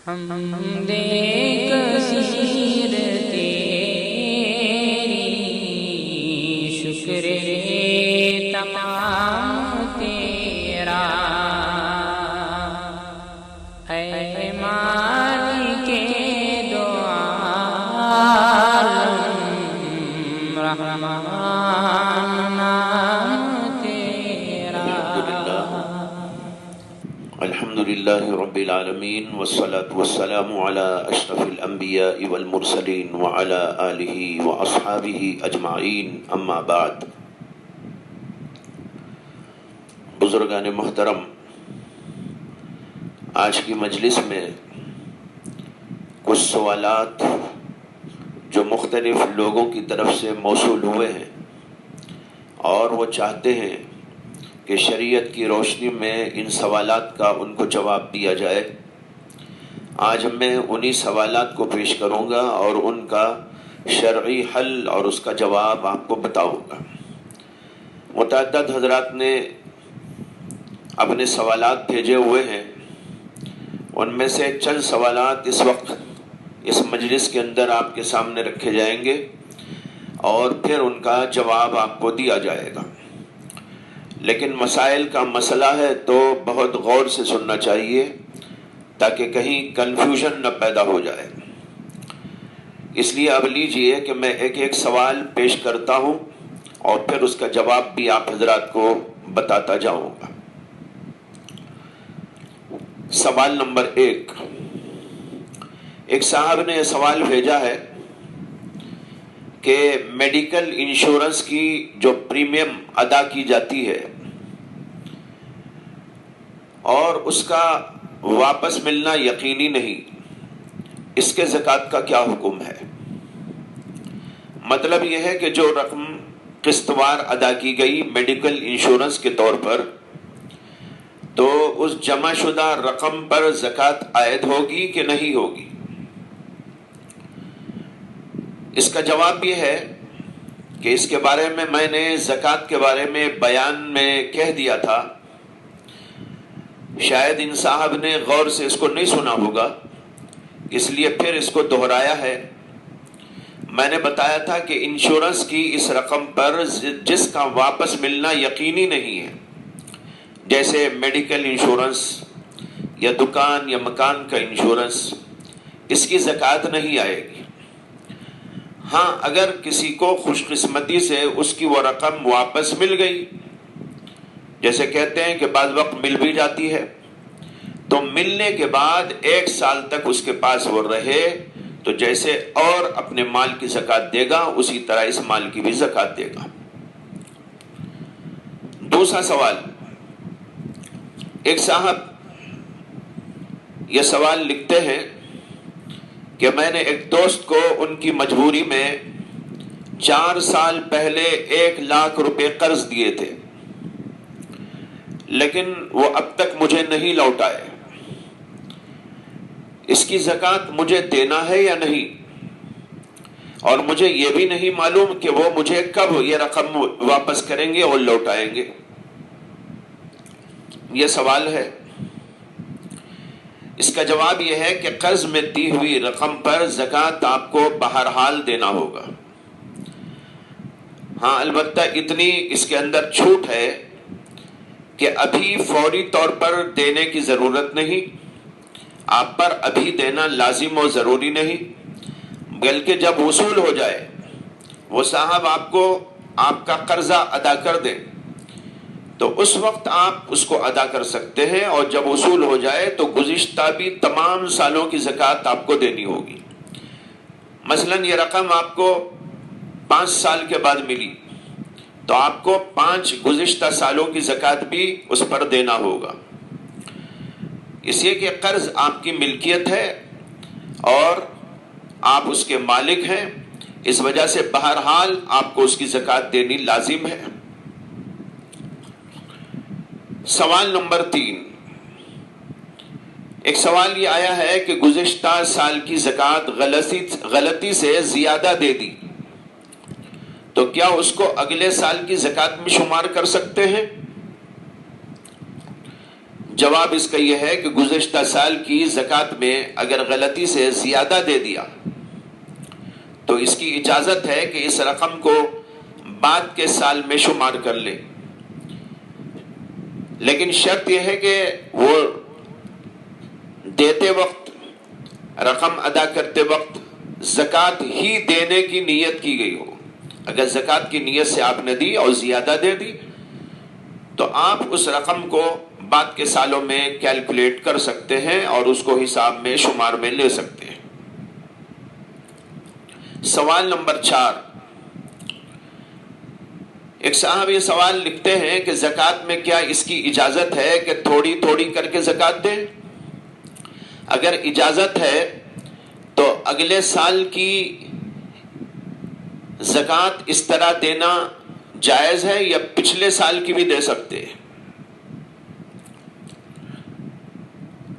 حمد کثیر تیری، شکر تمام تیرا، اے مالک دو عالم، رحمان نام تیرا۔ الحمدللہ رب العالمین والصلاة والسلام علی اشرف الانبیاء والمرسلین وعلی آلہ واصحابہ اجمعین، اما بعد۔ بزرگان محترم، آج کی مجلس میں کچھ سوالات جو مختلف لوگوں کی طرف سے موصول ہوئے ہیں اور وہ چاہتے ہیں کہ شریعت کی روشنی میں ان سوالات کا ان کو جواب دیا جائے، آج میں انہی سوالات کو پیش کروں گا اور ان کا شرعی حل اور اس کا جواب آپ کو بتاؤں گا۔ متعدد حضرات نے اپنے سوالات بھیجے ہوئے ہیں، ان میں سے چند سوالات اس وقت اس مجلس کے اندر آپ کے سامنے رکھے جائیں گے اور پھر ان کا جواب آپ کو دیا جائے گا، لیکن مسائل کا مسئلہ ہے تو بہت غور سے سننا چاہیے تاکہ کہیں کنفیوژن نہ پیدا ہو جائے۔ اس لیے اب لیجئے کہ میں ایک ایک سوال پیش کرتا ہوں اور پھر اس کا جواب بھی آپ حضرات کو بتاتا جاؤں گا۔ سوال نمبر 1، ایک صاحب نے یہ سوال بھیجا ہے کہ میڈیکل انشورنس کی جو پریمیم ادا کی جاتی ہے اور اس کا واپس ملنا یقینی نہیں، اس کے زکوٰۃ کا کیا حکم ہے؟ مطلب یہ ہے کہ جو رقم قسط وار ادا کی گئی میڈیکل انشورنس کے طور پر، تو اس جمع شدہ رقم پر زکوٰۃ عائد ہوگی کہ نہیں ہوگی؟ اس کا جواب یہ ہے کہ اس کے بارے میں نے زکوٰۃ کے بارے میں بیان میں کہہ دیا تھا، شاید ان صاحب نے غور سے اس کو نہیں سنا ہوگا، اس لیے پھر اس کو دہرایا ہے۔ میں نے بتایا تھا کہ انشورنس کی اس رقم پر جس کا واپس ملنا یقینی نہیں ہے، جیسے میڈیکل انشورنس یا دکان یا مکان کا انشورنس، اس کی زکوٰۃ نہیں آئے گی۔ ہاں، اگر کسی کو خوش قسمتی سے اس کی وہ رقم واپس مل گئی، جیسے کہتے ہیں کہ بعض وقت مل بھی جاتی ہے، تو ملنے کے بعد 1 سال تک اس کے پاس وہ رہے تو جیسے اور اپنے مال کی زکوٰۃ دے گا اسی طرح اس مال کی بھی زکوٰۃ دے گا۔ دوسرا سوال، ایک صاحب یہ سوال لکھتے ہیں کہ میں نے ایک دوست کو ان کی مجبوری میں 4 سال پہلے 1 لاکھ روپے قرض دیے تھے، لیکن وہ اب تک مجھے نہیں لوٹائے، اس کی زکوٰۃ مجھے دینا ہے یا نہیں؟ اور مجھے یہ بھی نہیں معلوم کہ وہ مجھے کب یہ رقم واپس کریں گے اور لوٹائیں گے۔ یہ سوال ہے۔ اس کا جواب یہ ہے کہ قرض میں دی ہوئی رقم پر زکوٰۃ آپ کو بہرحال دینا ہوگا۔ ہاں، البتہ اتنی اس کے اندر چھوٹ ہے کہ ابھی فوری طور پر دینے کی ضرورت نہیں، آپ پر ابھی دینا لازم و ضروری نہیں، بلکہ جب وصول ہو جائے، وہ صاحب آپ کو آپ کا قرضہ ادا کر دیں تو اس وقت آپ اس کو ادا کر سکتے ہیں، اور جب وصول ہو جائے تو گزشتہ بھی تمام سالوں کی زکوٰۃ آپ کو دینی ہوگی۔ مثلا یہ رقم آپ کو 5 سال کے بعد ملی تو آپ کو 5 گزشتہ سالوں کی زکوٰۃ بھی اس پر دینا ہوگا، اس لیے کہ قرض آپ کی ملکیت ہے اور آپ اس کے مالک ہیں، اس وجہ سے بہرحال آپ کو اس کی زکوٰۃ دینی لازم ہے۔ سوال نمبر 3، ایک سوال یہ آیا ہے کہ گزشتہ سال کی زکوٰۃ غلطی سے زیادہ دے دی تو کیا اس کو اگلے سال کی زکوٰۃ میں شمار کر سکتے ہیں؟ جواب اس کا یہ ہے کہ گزشتہ سال کی زکوٰۃ میں اگر غلطی سے زیادہ دے دیا تو اس کی اجازت ہے کہ اس رقم کو بعد کے سال میں شمار کر لے، لیکن شرط یہ ہے کہ وہ دیتے وقت، رقم ادا کرتے وقت زکوٰۃ ہی دینے کی نیت کی گئی ہو۔ اگر زکوٰۃ کی نیت سے آپ نے دی اور زیادہ دے دی تو آپ اس رقم کو بعد کے سالوں میں کیلکولیٹ کر سکتے ہیں اور اس کو حساب میں شمار میں لے سکتے ہیں۔ سوال نمبر 4، ایک صاحب یہ سوال لکھتے ہیں کہ زکوٰۃ میں کیا اس کی اجازت ہے کہ تھوڑی تھوڑی کر کے زکوٰۃ دیں؟ اگر اجازت ہے تو اگلے سال کی زکوٰۃ اس طرح دینا جائز ہے یا پچھلے سال کی بھی دے سکتے ہیں؟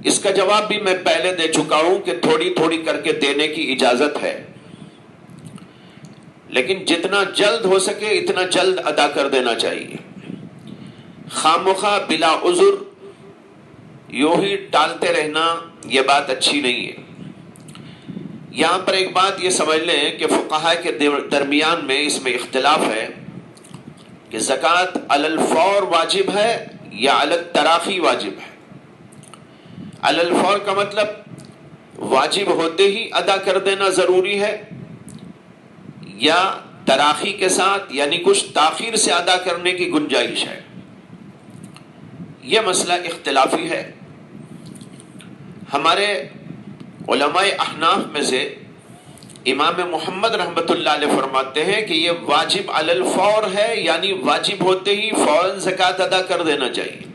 اس کا جواب بھی میں پہلے دے چکا ہوں کہ تھوڑی تھوڑی کر کے دینے کی اجازت ہے، لیکن جتنا جلد ہو سکے اتنا جلد ادا کر دینا چاہیے۔ خامخواہ بلا عذر یوں ہی ٹالتے رہنا یہ بات اچھی نہیں ہے۔ یہاں پر ایک بات یہ سمجھ لیں کہ فقہاء کے درمیان میں اس میں اختلاف ہے کہ زکوٰۃ علی الفور واجب ہے یا علی التراخی واجب ہے۔ علی الفور کا مطلب واجب ہوتے ہی ادا کر دینا ضروری ہے، یا تراخی کے ساتھ یعنی کچھ تاخیر سے ادا کرنے کی گنجائش ہے۔ یہ مسئلہ اختلافی ہے۔ ہمارے علماء احناف میں سے امام محمد رحمۃ اللہ علیہ فرماتے ہیں کہ یہ واجب علی الفور ہے، یعنی واجب ہوتے ہی فوراً زکوٰۃ ادا کر دینا چاہیے،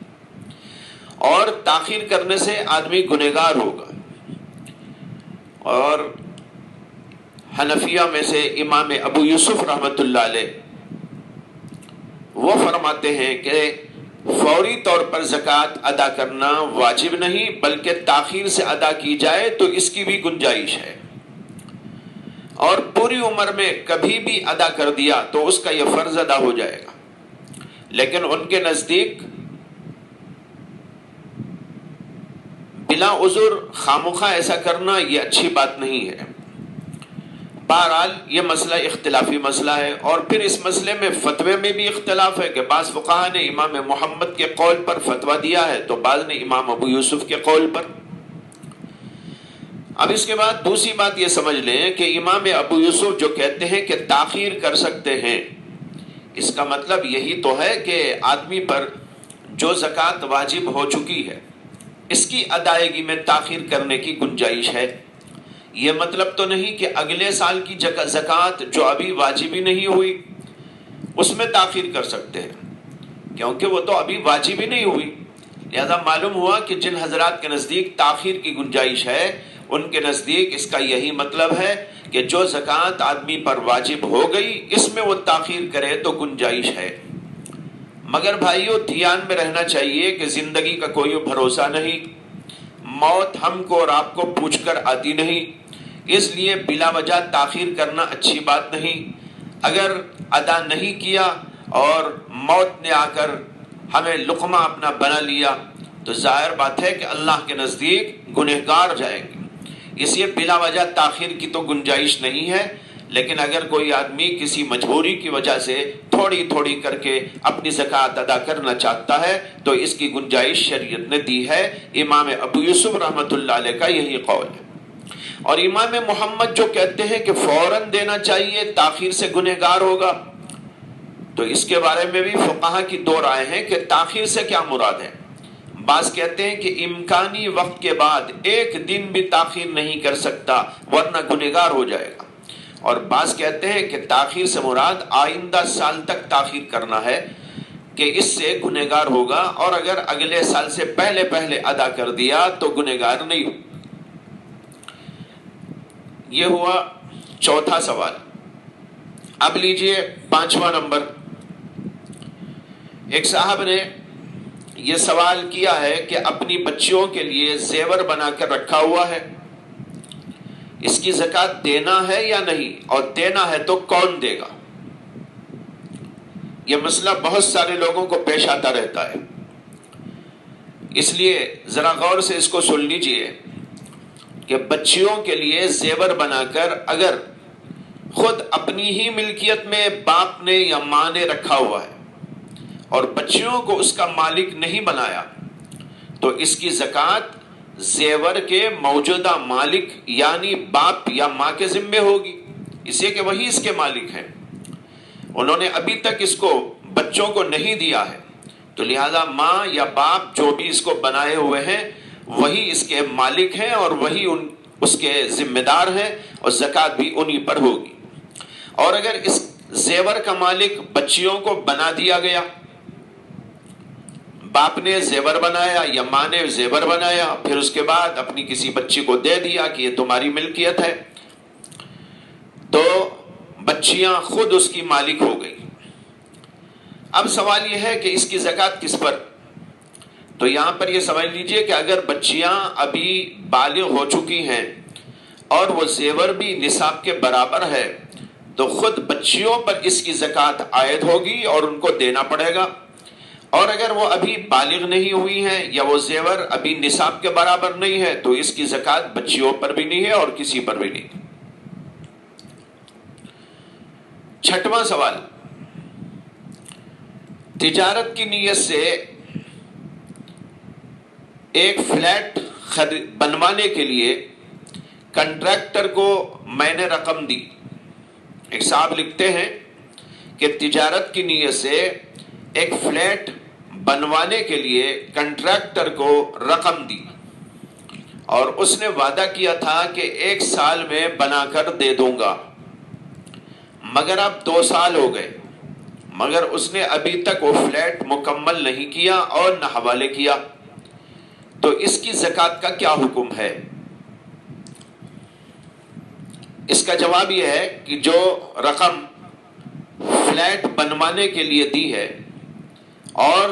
اور تاخیر کرنے سے آدمی گنہگار ہوگا۔ اور حنفیہ میں سے امام ابو یوسف رحمۃ اللہ علیہ وہ فرماتے ہیں کہ فوری طور پر زکوٰۃ ادا کرنا واجب نہیں، بلکہ تاخیر سے ادا کی جائے تو اس کی بھی گنجائش ہے، اور پوری عمر میں کبھی بھی ادا کر دیا تو اس کا یہ فرض ادا ہو جائے گا۔ لیکن ان کے نزدیک بلا عذر خامخواہ ایسا کرنا یہ اچھی بات نہیں ہے۔ بہرحال یہ مسئلہ اختلافی مسئلہ ہے، اور پھر اس مسئلے میں فتوے میں بھی اختلاف ہے کہ بعض فقہاء نے امام محمد کے قول پر فتویٰ دیا ہے تو بعض نے امام ابو یوسف کے قول پر۔ اب اس کے بعد دوسری بات یہ سمجھ لیں کہ امام ابو یوسف جو کہتے ہیں کہ تاخیر کر سکتے ہیں، اس کا مطلب یہی تو ہے کہ آدمی پر جو زکوٰۃ واجب ہو چکی ہے اس کی ادائیگی میں تاخیر کرنے کی گنجائش ہے۔ یہ مطلب تو نہیں کہ اگلے سال کی زکوٰۃ جو ابھی واجب ہی نہیں ہوئی اس میں تاخیر کر سکتے ہیں، کیونکہ وہ تو ابھی واجب ہی نہیں ہوئی۔ لہذا معلوم ہوا کہ جن حضرات کے نزدیک تاخیر کی گنجائش ہے ان کے نزدیک اس کا یہی مطلب ہے کہ جو زکوٰۃ آدمی پر واجب ہو گئی اس میں وہ تاخیر کرے تو گنجائش ہے۔ مگر بھائیو دھیان میں رہنا چاہیے کہ زندگی کا کوئی بھروسہ نہیں، موت ہم کو اور آپ کو پوچھ کر آتی نہیں، اس لیے بلا وجہ تاخیر کرنا اچھی بات نہیں۔ اگر ادا نہیں کیا اور موت نے آ کر ہمیں لقمہ اپنا بنا لیا تو ظاہر بات ہے کہ اللہ کے نزدیک گنہگار جائیں گے، اس لیے بلا وجہ تاخیر کی تو گنجائش نہیں ہے۔ لیکن اگر کوئی آدمی کسی مجبوری کی وجہ سے تھوڑی تھوڑی کر کے اپنی زکوٰۃ ادا کرنا چاہتا ہے تو اس کی گنجائش شریعت نے دی ہے۔ امام ابو یوسف رحمۃ اللہ علیہ کا یہی قول ہے، اور امام محمد جو کہتے ہیں کہ فوراً دینا چاہیے تاخیر سے گنہگار ہوگا، تو اس کے بارے میں بھی فقہاء کی دو رائے ہیں کہ تاخیر سے کیا مراد ہے۔ بعض کہتے ہیں کہ امکانی وقت کے بعد ایک دن بھی تاخیر نہیں کر سکتا ورنہ گنہگار ہو جائے گا، اور بعض کہتے ہیں کہ تاخیر سے مراد آئندہ سال تک تاخیر کرنا ہے کہ اس سے گنہگار ہوگا، اور اگر اگلے سال سے پہلے پہلے ادا کر دیا تو گنہگار نہیں ہو۔ یہ ہوا چوتھا سوال۔ اب لیجئے پانچواں نمبر۔ ایک صاحب نے یہ سوال کیا ہے کہ اپنی بچیوں کے لیے زیور بنا کر رکھا ہوا ہے، اس کی زکوٰۃ دینا ہے یا نہیں، اور دینا ہے تو کون دے گا؟ یہ مسئلہ بہت سارے لوگوں کو پیش آتا رہتا ہے۔ اس لیے ذرا غور سے اس کو سن لیجئے کہ بچیوں کے لیے زیور بنا کر اگر خود اپنی ہی ملکیت میں باپ نے یا ماں نے رکھا ہوا ہے اور بچیوں کو اس کا مالک نہیں بنایا تو اس کی زکوٰۃ زیور کے موجودہ مالک یعنی باپ یا ماں کے ذمے ہوگی، اس لیے کہ وہی اس کے مالک ہیں، انہوں نے ابھی تک اس کو بچوں کو نہیں دیا ہے، تو لہذا ماں یا باپ جو بھی اس کو بنائے ہوئے ہیں وہی اس کے مالک ہیں اور وہی اس کے ذمہ دار ہیں، اور زکوٰۃ بھی انہی پر ہوگی۔ اور اگر اس زیور کا مالک بچیوں کو بنا دیا گیا، باپ نے زیور بنایا یا ماں نے زیور بنایا، پھر اس کے بعد اپنی کسی بچی کو دے دیا کہ یہ تمہاری ملکیت ہے، تو بچیاں خود اس کی مالک ہو گئی۔ اب سوال یہ ہے کہ اس کی زکوٰۃ کس پر؟ تو یہاں پر یہ سمجھ لیجئے کہ اگر بچیاں ابھی بالغ ہو چکی ہیں اور وہ زیور بھی نصاب کے برابر ہے تو خود بچیوں پر اس کی زکوٰۃ عائد ہوگی اور ان کو دینا پڑے گا، اور اگر وہ ابھی بالغ نہیں ہوئی ہیں یا وہ زیور ابھی نصاب کے برابر نہیں ہے تو اس کی زکوٰۃ بچیوں پر بھی نہیں ہے اور کسی پر بھی نہیں۔ چھٹواں سوال، تجارت کی نیت سے ایک فلیٹ بنوانے کے لیے کنٹریکٹر کو میں نے رقم دی۔ ایک صاحب لکھتے ہیں کہ تجارت کی نیت سے ایک فلیٹ بنوانے کے لیے کنٹریکٹر کو رقم دی اور اس نے وعدہ کیا تھا کہ 1 سال میں بنا کر دے دوں گا، مگر اب 2 سال ہو گئے، مگر اس نے ابھی تک وہ فلیٹ مکمل نہیں کیا اور نہ حوالے کیا، تو اس کی زکوٰۃ کا کیا حکم ہے؟ اس کا جواب یہ ہے کہ جو رقم فلیٹ بنوانے کے لیے دی ہے اور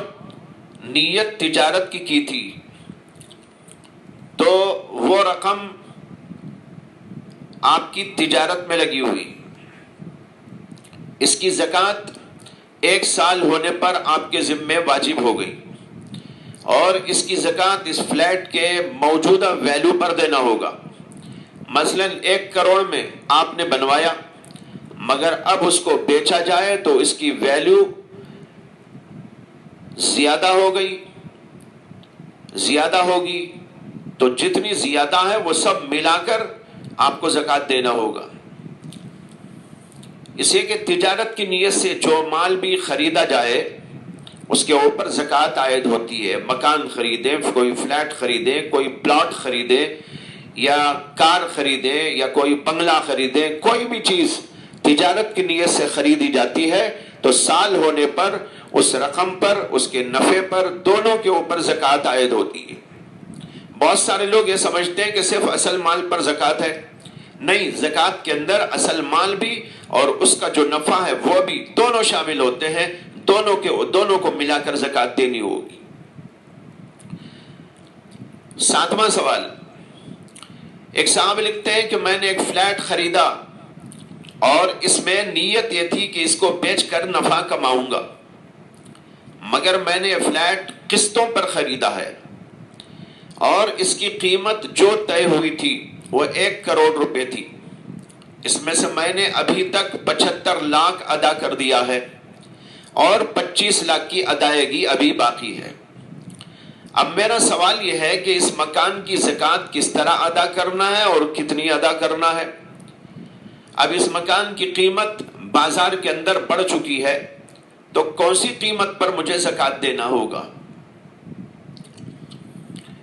نیت تجارت کی تھی تو وہ رقم آپ کی تجارت میں لگی ہوئی، اس کی زکوٰۃ 1 سال ہونے پر آپ کے ذمے واجب ہو گئی، اور اس کی زکوٰۃ اس فلیٹ کے موجودہ ویلیو پر دینا ہوگا۔ مثلا 1 کروڑ میں آپ نے بنوایا، مگر اب اس کو بیچا جائے تو اس کی ویلیو زیادہ ہو گئی، زیادہ ہوگی، تو جتنی زیادہ ہے وہ سب ملا کر آپ کو زکوٰۃ دینا ہوگا۔ اس لیے کہ تجارت کی نیت سے جو مال بھی خریدا جائے اس کے اوپر زکوٰۃ عائد ہوتی ہے۔ مکان خریدیں، کوئی فلیٹ خریدیں، کوئی پلاٹ خریدیں یا کار خریدیں یا کوئی بنگلہ خریدیں، کوئی بھی چیز تجارت کی نیت سے خریدی جاتی ہے تو سال ہونے پر اس رقم پر، اس کے نفع پر، دونوں کے اوپر زکوٰۃ عائد ہوتی ہے۔ بہت سارے لوگ یہ سمجھتے ہیں کہ صرف اصل مال پر زکوٰۃ ہے، نہیں، زکوٰۃ کے اندر اصل مال بھی اور اس کا جو نفع ہے وہ بھی، دونوں شامل ہوتے ہیں، دونوں کو ملا کر زکوٰۃ دینی ہوگی۔ 7واں سوال، ایک صاحب لکھتے ہیں کہ میں نے ایک فلیٹ خریدا اور اس میں نیت یہ تھی کہ اس کو بیچ کر نفع کماؤں گا، مگر میں نے فلیٹ قسطوں پر خریدا ہے اور اس کی قیمت جو طے ہوئی تھی وہ 1 کروڑ روپے تھی، اس میں سے میں نے ابھی تک 75 لاکھ ادا کر دیا ہے اور 25 لاکھ کی ادائیگی ابھی باقی ہے۔ اب میرا سوال یہ ہے کہ اس مکان کی زکوٰۃ کس طرح ادا کرنا ہے اور کتنی ادا کرنا ہے؟ اب اس مکان کی قیمت بازار کے اندر بڑھ چکی ہے تو کون سی قیمت پر مجھے زکوٰۃ دینا ہوگا؟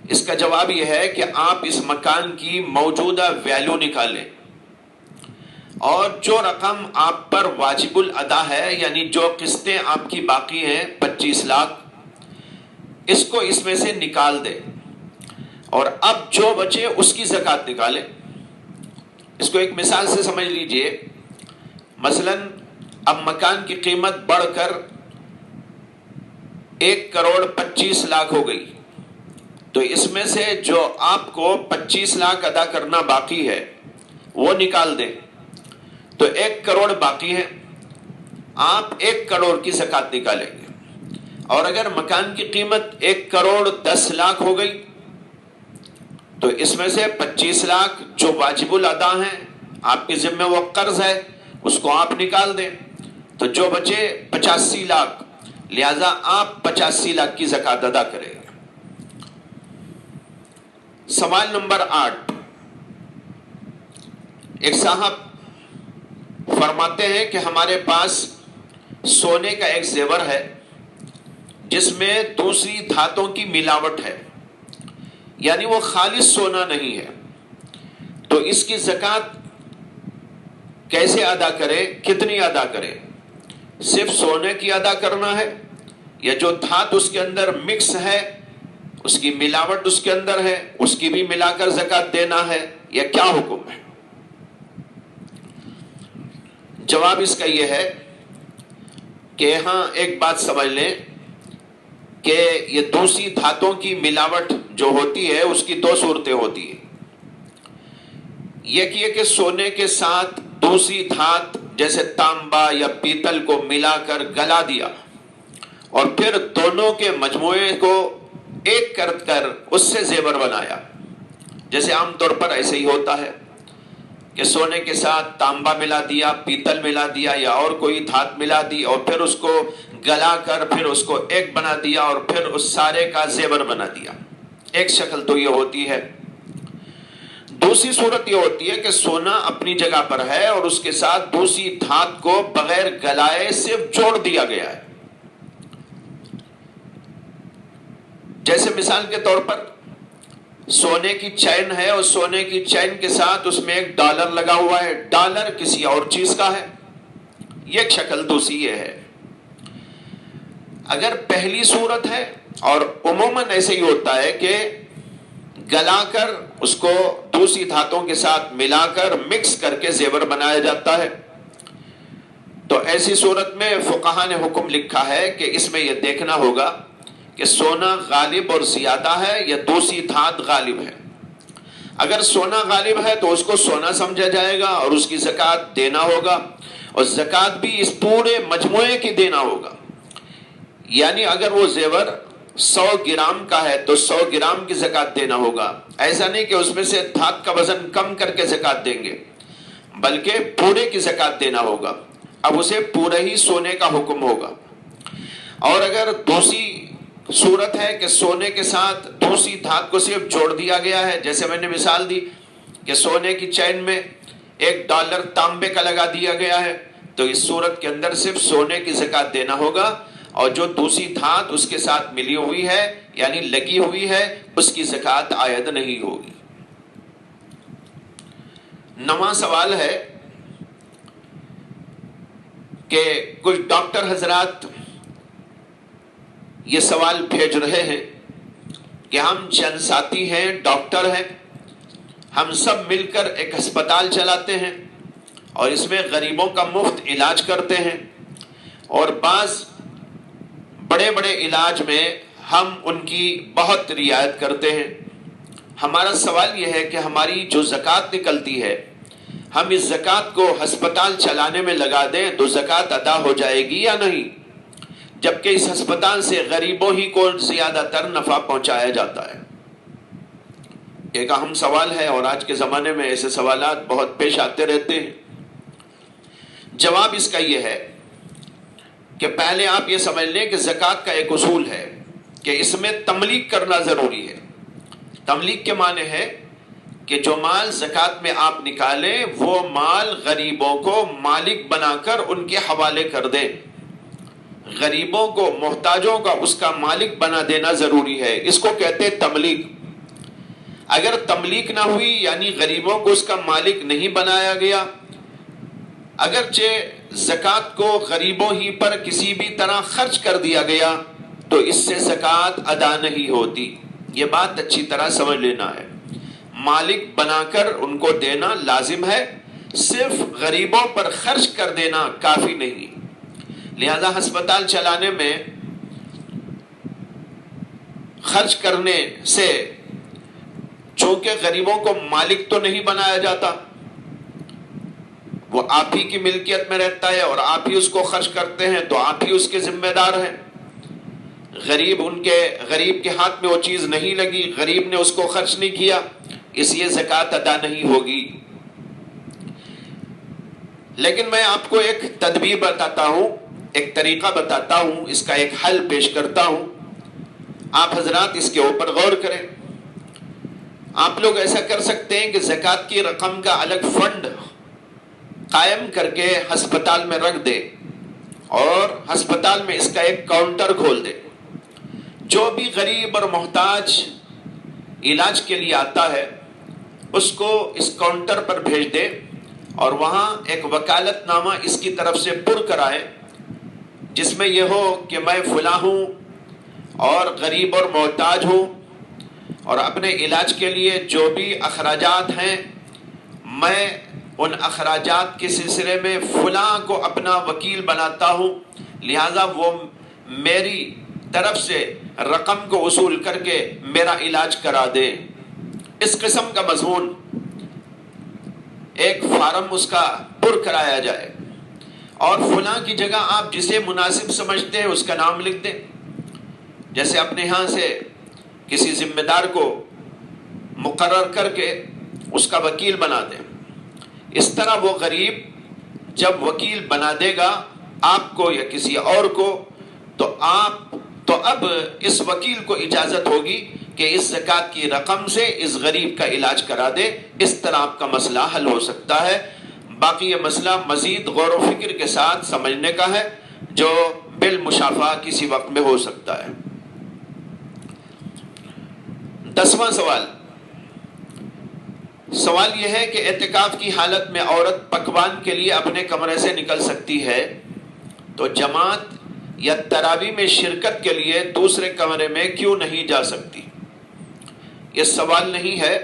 اس کا جواب یہ ہے کہ آپ اس مکان کی موجودہ ویلیو نکالیں اور جو رقم آپ پر واجب الادا ہے، یعنی جو قسطیں آپ کی باقی ہیں 25 لاکھ، اس کو اس میں سے نکال دیں اور اب جو بچے اس کی زکوٰۃ نکالیں۔ اس کو ایک مثال سے سمجھ لیجئے، مثلا اب مکان کی قیمت بڑھ کر 1 کروڑ 25 لاکھ ہو گئی، تو اس میں سے جو آپ کو 25 لاکھ ادا کرنا باقی ہے وہ نکال دیں تو 1 کروڑ باقی ہے، آپ 1 کروڑ کی زکوٰۃ نکالیں گے۔ اور اگر مکان کی قیمت 1,10,00,000 ہو گئی تو اس میں سے 25 لاکھ جو واجب الادا ہیں، آپ کے ذمہ وہ قرض ہے، اس کو آپ نکال دیں، تو جو بچے 85 لاکھ، لہذا آپ 85 لاکھ کی زکوٰۃ ادا کریں۔ سوال نمبر 8، ایک صاحب فرماتے ہیں کہ ہمارے پاس سونے کا ایک زیور ہے جس میں دوسری دھاتوں کی ملاوٹ ہے، یعنی وہ خالص سونا نہیں ہے، تو اس کی زکوٰۃ کیسے ادا کرے، کتنی ادا کرے؟ صرف سونے کی ادا کرنا ہے یا جو دھات اس کے اندر مکس ہے، اس کی ملاوٹ اس کے اندر ہے، اس کی بھی ملا کر زکوٰۃ دینا ہے، یا کیا حکم ہے؟ جواب اس کا یہ ہے کہ ہاں، ایک بات سمجھ لیں کہ یہ دوسری دھاتوں کی ملاوٹ جو ہوتی ہے اس کی 2 صورتیں ہوتی ہیں۔ یہ کہ سونے کے ساتھ دوسری دھات جیسے تانبا یا پیتل کو ملا کر گلا دیا اور پھر دونوں کے مجموعے کو ایک کر اس سے زیور بنایا، جیسے عام طور پر ایسے ہی ہوتا ہے کہ سونے کے ساتھ تانبا ملا دیا، پیتل ملا دیا یا اور کوئی دھات ملا دی اور پھر اس کو گلا کر پھر اس کو ایک بنا دیا اور پھر اس سارے کا زیور بنا دیا۔ ایک شکل تو یہ ہوتی ہے۔ دوسری صورت یہ ہوتی ہے کہ سونا اپنی جگہ پر ہے اور اس کے ساتھ دوسری دھات کو بغیر گلائے صرف جوڑ دیا گیا ہے۔ جیسے مثال کے طور پر سونے کی چین ہے اور سونے کی چین کے ساتھ اس میں ایک ڈالر لگا ہوا ہے، ڈالر کسی اور چیز کا ہے، یہ ایک شکل دوسری یہ ہے۔ اگر پہلی صورت ہے، اور عموماً ایسے ہی ہوتا ہے کہ گلا کر اس کو دوسری دھاتوں کے ساتھ ملا کر مکس کر کے زیور بنایا جاتا ہے، تو ایسی صورت میں فقہاء نے حکم لکھا ہے کہ اس میں یہ دیکھنا ہوگا کہ سونا غالب اور زیادہ ہے یا دوسری دھات غالب ہے۔ اگر سونا غالب ہے تو اس کو سونا سمجھا جائے گا اور اس کی زکوٰۃ دینا ہوگا، اور زکوٰۃ بھی اس پورے مجموعے کی دینا ہوگا۔ یعنی اگر وہ زیور 100 گرام کا ہے تو 100 گرام کی زکوٰۃ دینا ہوگا، ایسا نہیں کہ اس میں سے دھات کا وزن کم کر کے زکوٰۃ دیں گے، بلکہ پورے کی زکوٰۃ دینا ہوگا۔ اب اسے پورے ہی سونے کا حکم ہوگا۔ اور اگر دوسری صورت ہے کہ سونے کے ساتھ دوسری دھات کو صرف جوڑ دیا گیا ہے، جیسے میں نے مثال دی کہ سونے کی چین میں ایک ڈالر تانبے کا لگا دیا گیا ہے، تو اس صورت کے اندر صرف سونے کی زکوٰۃ دینا ہوگا، اور جو دوسری دھات اس کے ساتھ ملی ہوئی ہے یعنی لگی ہوئی ہے اس کی زکوٰۃ عائد نہیں ہوگی۔ 9واں سوال ہے کہ کچھ ڈاکٹر حضرات یہ سوال بھیج رہے ہیں کہ ہم چند ساتھی ہیں، ڈاکٹر ہیں، ہم سب مل کر ایک ہسپتال چلاتے ہیں اور اس میں غریبوں کا مفت علاج کرتے ہیں، اور بعض بڑے بڑے علاج میں ہم ان کی بہت رعایت کرتے ہیں۔ ہمارا سوال یہ ہے کہ ہماری جو زکوٰۃ نکلتی ہے، ہم اس زکوٰۃ کو ہسپتال چلانے میں لگا دیں تو زکوٰۃ ادا ہو جائے گی یا نہیں، جبکہ اس ہسپتال سے غریبوں ہی کو زیادہ تر نفع پہنچایا جاتا ہے؟ ایک اہم سوال ہے، اور آج کے زمانے میں ایسے سوالات بہت پیش آتے رہتے ہیں۔ جواب اس کا یہ ہے کہ پہلے آپ یہ سمجھ لیں کہ زکوٰۃ کا ایک اصول ہے کہ اس میں تملیک کرنا ضروری ہے۔ تملیک کے معنی ہے کہ جو مال زکوٰۃ میں آپ نکالیں وہ مال غریبوں کو مالک بنا کر ان کے حوالے کر دیں۔ غریبوں کو، محتاجوں کا اس کا مالک بنا دینا ضروری ہے، اس کو کہتے ہیں تملیک۔ اگر تملیک نہ ہوئی یعنی غریبوں کو اس کا مالک نہیں بنایا گیا، اگرچہ زکوٰۃ کو غریبوں ہی پر کسی بھی طرح خرچ کر دیا گیا تو اس سے زکوٰۃ ادا نہیں ہوتی۔ یہ بات اچھی طرح سمجھ لینا ہے، مالک بنا کر ان کو دینا لازم ہے، صرف غریبوں پر خرچ کر دینا کافی نہیں۔ لہذا ہسپتال چلانے میں خرچ کرنے سے چونکہ غریبوں کو مالک تو نہیں بنایا جاتا، وہ آپ ہی کی ملکیت میں رہتا ہے اور آپ ہی اس کو خرچ کرتے ہیں تو آپ ہی اس کے ذمہ دار ہیں، غریب کے ہاتھ میں وہ چیز نہیں لگی، غریب نے اس کو خرچ نہیں کیا، اس لیے زکوٰۃ ادا نہیں ہوگی۔ لیکن میں آپ کو ایک تدبیر بتاتا ہوں، ایک طریقہ بتاتا ہوں، اس کا ایک حل پیش کرتا ہوں، آپ حضرات اس کے اوپر غور کریں۔ آپ لوگ ایسا کر سکتے ہیں کہ زکوٰۃ کی رقم کا الگ فنڈ قائم کر کے ہسپتال میں رکھ دے اور ہسپتال میں اس کا ایک کاؤنٹر کھول دے۔ جو بھی غریب اور محتاج علاج کے لیے آتا ہے اس کو اس کاؤنٹر پر بھیج دے اور وہاں ایک وکالت نامہ اس کی طرف سے پر کرائے، جس میں یہ ہو کہ میں فلاں ہوں اور غریب اور محتاج ہوں، اور اپنے علاج کے لیے جو بھی اخراجات ہیں میں ان اخراجات کے سلسلے میں فلاں کو اپنا وکیل بناتا ہوں، لہذا وہ میری طرف سے رقم کو وصول کر کے میرا علاج کرا دے۔ اس قسم کا مضمون ایک فارم اس کا پر کرایا جائے، اور فلاں کی جگہ آپ جسے مناسب سمجھتے ہیں اس کا نام لکھ دیں، جیسے اپنے ہاں سے کسی ذمہ دار کو مقرر کر کے اس کا وکیل بنا دیں۔ اس طرح وہ غریب جب وکیل بنا دے گا آپ کو یا کسی اور کو، تو اب اس وکیل کو اجازت ہوگی کہ اس زکوٰۃ کی رقم سے اس غریب کا علاج کرا دے۔ اس طرح آپ کا مسئلہ حل ہو سکتا ہے۔ باقی یہ مسئلہ مزید غور و فکر کے ساتھ سمجھنے کا ہے، جو بالمشافہ کسی وقت میں ہو سکتا ہے۔ 10واں سوال یہ ہے کہ اعتکاف کی حالت میں عورت پکوان کے لیے اپنے کمرے سے نکل سکتی ہے تو جماعت یا تراویح میں شرکت کے لیے دوسرے کمرے میں کیوں نہیں جا سکتی؟ یہ سوال نہیں ہے،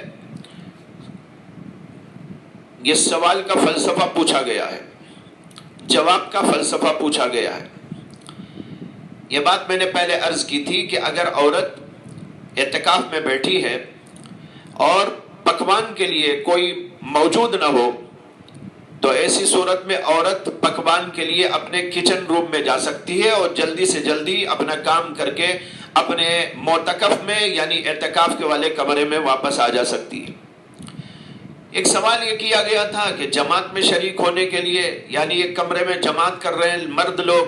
یہ سوال کا فلسفہ پوچھا گیا ہے، جواب کا فلسفہ پوچھا گیا ہے۔ یہ بات میں نے پہلے عرض کی تھی کہ اگر عورت اعتکاف میں بیٹھی ہے اور پکوان کے لیے کوئی موجود نہ ہو تو ایسی صورت میں عورت پکوان کے لیے اپنے کچن روم میں جا سکتی ہے اور جلدی سے جلدی اپنا کام کر کے اپنے معتکف میں یعنی اعتکاف کے والے کمرے میں واپس آ جا سکتی ہے۔ ایک سوال یہ کیا گیا تھا کہ جماعت میں شریک ہونے کے لیے، یعنی ایک کمرے میں جماعت کر رہے ہیں مرد لوگ،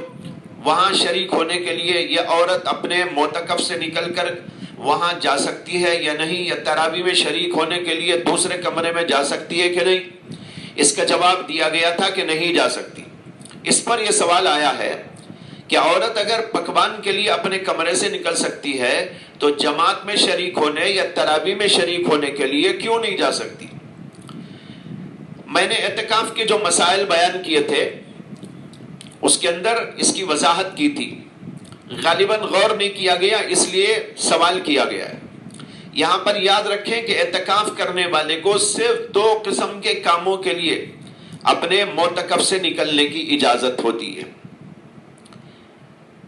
وہاں شریک ہونے کے لیے یہ عورت اپنے معتکف سے نکل کر وہاں جا سکتی ہے یا نہیں، یا تراویح میں شریک ہونے کے لیے دوسرے کمرے میں جا سکتی ہے کہ نہیں؟ اس کا جواب دیا گیا تھا کہ نہیں جا سکتی۔ اس پر یہ سوال آیا ہے کہ عورت اگر پکوان کے لیے اپنے کمرے سے نکل سکتی ہے تو جماعت میں شریک ہونے یا تراویح میں شریک ہونے کے لیے کیوں نہیں جا سکتی؟ میں نے اعتکاف کے جو مسائل بیان کیے تھے اس کے اندر اس کی وضاحت کی تھی، غالباً غور نہیں کیا گیا اس لیے سوال کیا گیا ہے۔ یہاں پر یاد رکھیں کہ اعتکاف کرنے والے کو صرف 2 قسم کے کاموں کے لیے اپنے معتکف سے نکلنے کی اجازت ہوتی ہے۔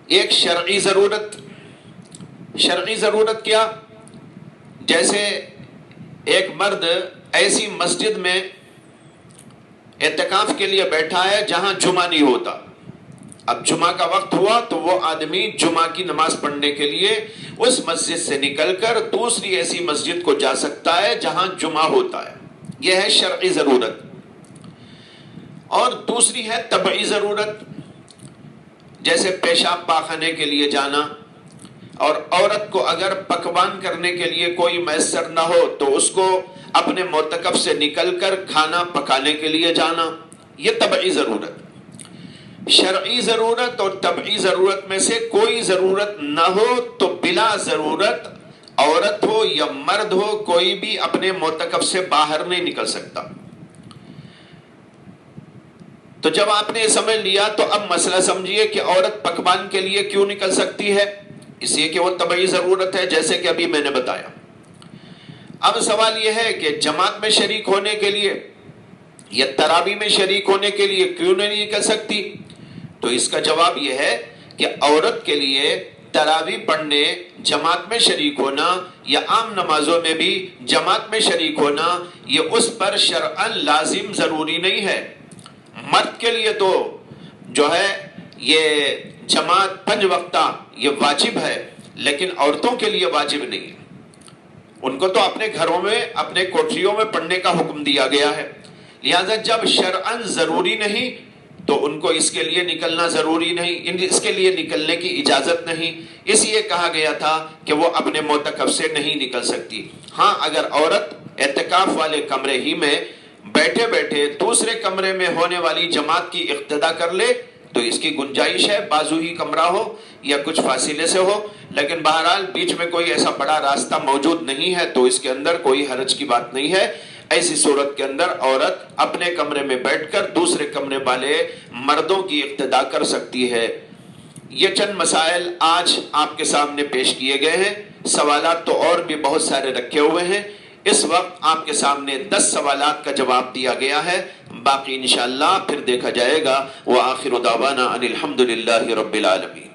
ایک شرعی ضرورت۔ شرعی ضرورت کیا؟ جیسے ایک مرد ایسی مسجد میں اعتکاف کے لیے بیٹھا ہے جہاں جمعہ نہیں ہوتا، اب جمعہ کا وقت ہوا تو وہ آدمی جمعہ کی نماز پڑھنے کے لیے اس مسجد سے نکل کر دوسری ایسی مسجد کو جا سکتا ہے جہاں جمعہ ہوتا ہے، یہ ہے شرعی ضرورت۔ اور دوسری ہے طبعی ضرورت، جیسے پیشاب پاخانے کے لیے جانا، اور عورت کو اگر پکوان کرنے کے لیے کوئی میسر نہ ہو تو اس کو اپنے معتکف سے نکل کر کھانا پکانے کے لیے جانا، یہ طبعی ضرورت۔ شرعی ضرورت اور طبعی ضرورت میں سے کوئی ضرورت نہ ہو تو بلا ضرورت عورت ہو یا مرد ہو کوئی بھی اپنے معتکف سے باہر نہیں نکل سکتا۔ تو جب آپ نے یہ سمجھ لیا تو اب مسئلہ سمجھیے کہ عورت پکوان کے لیے کیوں نکل سکتی ہے، اس لیے کہ وہ طبعی ضرورت ہے، جیسے کہ ابھی میں نے بتایا۔ اب سوال یہ ہے کہ جماعت میں شریک ہونے کے لیے یا تراویح میں شریک ہونے کے لیے کیوں نہیں نکل سکتی؟ تو اس کا جواب یہ ہے کہ عورت کے لیے تراویح پڑھنے، جماعت میں شریک ہونا یا عام نمازوں میں بھی جماعت میں شریک ہونا یہ اس پر شرعاً لازم ضروری نہیں ہے۔ مرد کے لیے تو جو ہے یہ جماعت 5 وقتہ یہ واجب ہے، لیکن عورتوں کے لیے واجب نہیں ہے. ان کو تو اپنے گھروں میں اپنے کوٹریوں میں پڑھنے کا حکم دیا گیا ہے، لہذا جب شرعاً ضروری نہیں تو ان کو اس کے لیے نکلنا ضروری نہیں، اس کے لیے نکلنے کی اجازت نہیں، اس لیے کہا گیا تھا کہ وہ اپنے معتکف سے نہیں نکل سکتی. ہاں اگر عورت اعتکاف والے کمرے ہی میں بیٹھے بیٹھے دوسرے کمرے میں ہونے والی جماعت کی اقتدا کر لے تو اس کی گنجائش ہے، بازو ہی کمرہ ہو یا کچھ فاصلے سے ہو، لیکن بہرحال بیچ میں کوئی ایسا بڑا راستہ موجود نہیں ہے تو اس کے اندر کوئی حرج کی بات نہیں ہے. ایسی صورت کے اندر عورت اپنے کمرے میں بیٹھ کر دوسرے کمرے والے مردوں کی اقتدا کر سکتی ہے. یہ چند مسائل آج آپ کے سامنے پیش کیے گئے ہیں. سوالات تو اور بھی بہت سارے رکھے ہوئے ہیں. اس وقت آپ کے سامنے 10 سوالات کا جواب دیا گیا ہے، باقی انشاءاللہ پھر دیکھا جائے گا. وآخر دعوانا ان الحمد للہ رب العالمین.